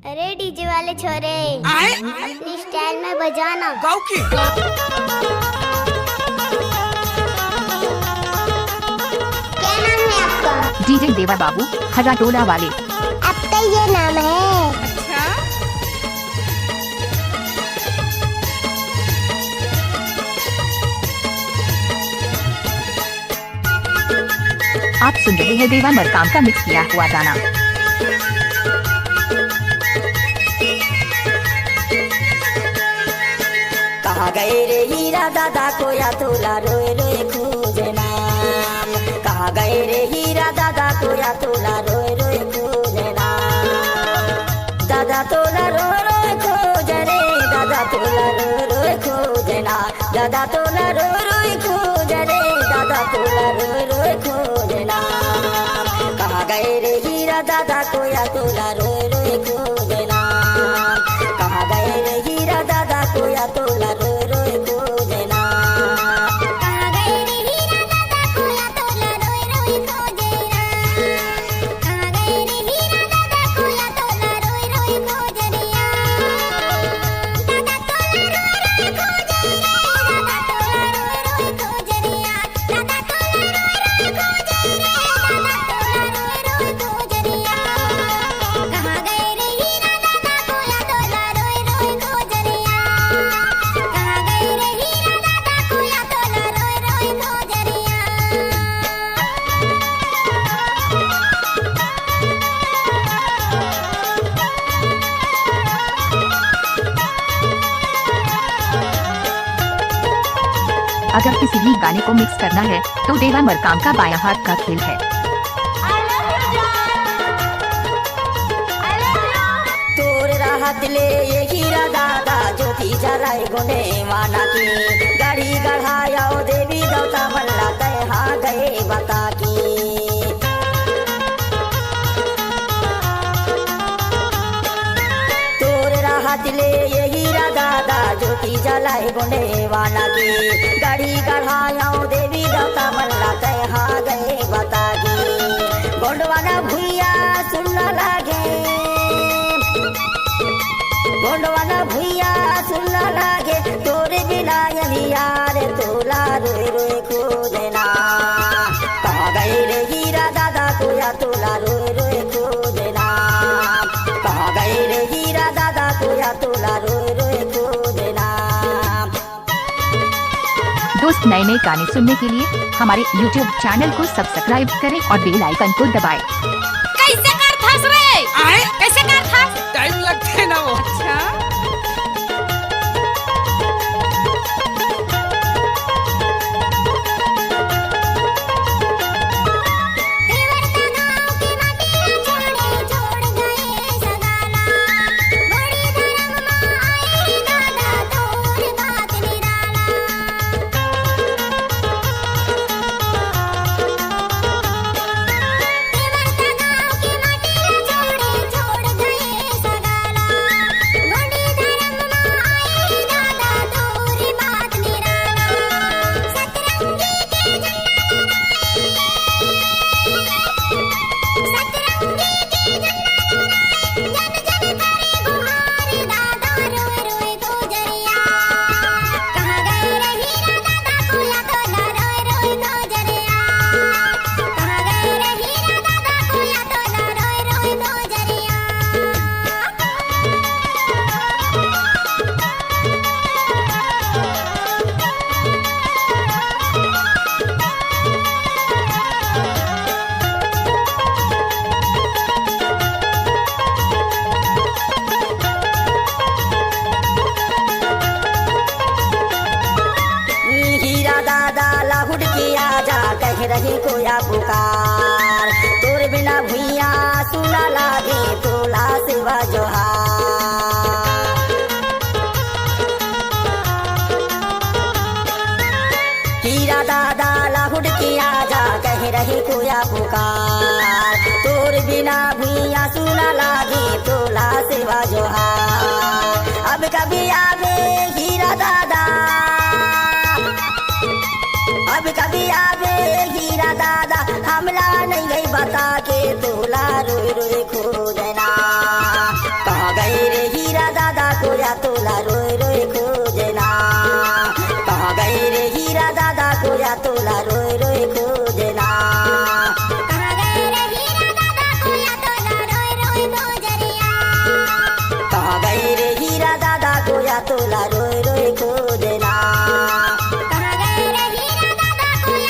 अरे डीजे वाले छोरे आए अपनी स्टाइल में बजाना। गाँव की क्या नाम है आपका? डीजे देवा बाबू हराटोला वाले। आपका ये नाम है? अच्छा आप सुन रहे हैं देवा मरकाम का मिक्स किया हुआ गाना। कहाँ गए रे हीरा दादा को या तोला रोए रोए खोजे नाम। कहाँ गए रे हीरा दादा को या तोला रोए रोए खोजे नाम। दादा तोला रोए रोए खोजे रे, दादा तोला रोए रोए खोजे ना। दादा तोला रोए रोए खोजे रे, दादा तोला रोए रोए खोजे ना। कहाँ गए रे हीरा दादा को या तोला रोए रोए खोजे ना। कहाँ गए रे हीरा दादा को या तोला रोए रोए खोजे ना। कहाँ गए रे हीरा दादा को या तोला रोए रोए खोजे ना। कहाँ गए रे हीरा दादा को या तोला रोए रोए खोजे रिया। दादा तोला रोए रोए खोजे रे, दादा तोला रोए रोए खोजे रिया। दादा तोला रोए रोए खोजे रे, दादा तोला रोए रोए खोजे रिया। कहाँ गए रे हीरा दादा को या तोला रोए रोए खोजे रिया। कहाँ गए रे हीरा दादा को या तोला रोए रोए खोजे रिया। अगर किसी भी गाने को मिक्स करना है तो देवा मरकाम का बायां हाथ का खेल है। तोर राहत ले ये हीरा दादा ज्योति जराए गुने माना की। गाड़ी गढ़ाया ओ देवी देवता मल्ला तय हाँ गए बता की। तोर राहत ले ये हीरा दादा ज्योति जलाए गुने वाना की। गाड़ी गढ़ाया ओ देवी देवता मल्ला तय हाँ गए बता की। गोंडवाना भुइया सुनना लागे, गोंडवाना भुइया सुनना लागे। तोरे बिना यही यार तोला रोए रोए खोजे ना। कहाँ गए रे हीरा दादा को या तोला रोए रोए खोजे ना। कहाँ गए रे हीरा दादा को या तोला रोए रोए खोजे ना। दोस्त नए नए गाने सुनने के लिए हमारे YouTube चैनल को सब्सक्राइब करें और बेल आइकन को दबाएं। कैसे कर फंस रे? आए कैसे कर फंस? टाइम लगते है ना वो। अच्छा देवर का गाँव की माटी छोड़े छोड़ गए सगाला। बड़ी धर्म माँ आई दादा तोर बात निराला। देवर का गाँव की माटी छोड़े छोड़ गए सगाला। बड़ी धर्म माँ आई दादा तोर बात निराला। सतरंगी के सतरंगी के जन जन करे गुहार दादा रोए रोए गोजरिया। कहाँ गए रे हीरा दादा को या तोला रोए रोए गोजरिया। कहाँ गए रे हीरा दादा को या तोला रोए रोए गोजरिया। हीरा दादा लाहुड किया जा कह रही कोया पुकार। तोर बिना भुइया सुना लागे तोला सिवा जोहार। हीरा दादा लाहुड किया जा कह रही कोया पुकार। तोर बिना भुइया सुना लागे तोला सिवा जोहार। अब कभी आवे हीरा दादा, अब कभी आवे हीरा दादा। हमला नहीं गई बता के तोला रोए रोए खो